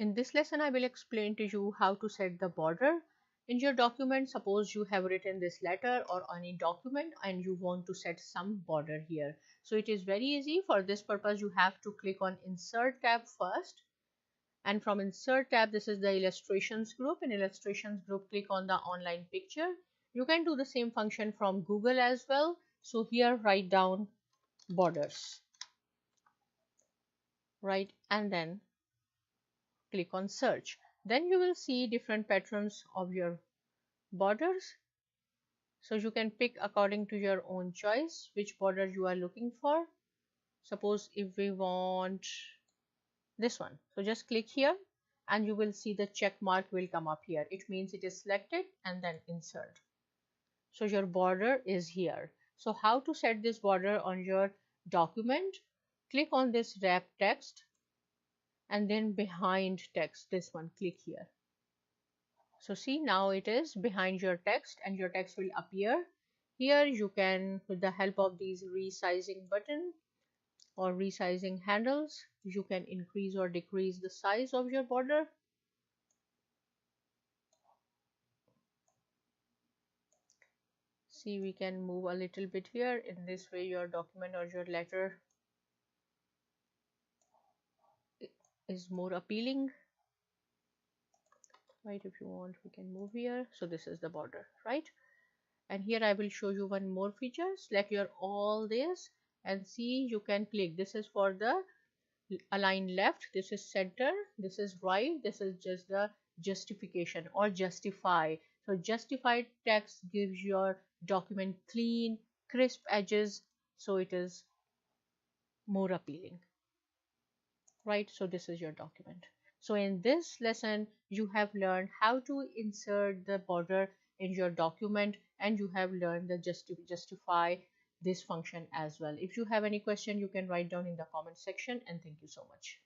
In this lesson, I will explain to you how to set the border in your document. Suppose you have written this letter or any document and you want to set some border here. So it is very easy. For this purpose, you have to click on Insert tab first. And from Insert tab, this is the Illustrations group. In Illustrations group, click on the online picture. You can do the same function from Google as well. So here, write down borders. Right, and then click on search. Then you will see different patterns of your borders. So you can pick according to your own choice which border you are looking for. Suppose if we want this one, so just click here and you will see the check mark will come up here. It means it is selected, and then insert. So your border is here. So how to set this border on your document? Click on this wrap text and then behind text, this one, click here. So see, now it is behind your text and your text will appear. Here you can, with the help of these resizing button or resizing handles, you can increase or decrease the size of your border. See, we can move a little bit here. In this way your document or your letter is more appealing. Right, if you want, we can move here. So this is the border, right? And here I will show you one more feature. Select your all this and see, you can click. This is for the align left, this is center, this is right, this is just the justification or justify. So justified text gives your document clean, crisp edges, so it is more appealing, right? So this is your document. So in this lesson you have learned how to insert the border in your document, and you have learned the justify this function as well. If you have any question, you can write down in the comment section, and thank you so much.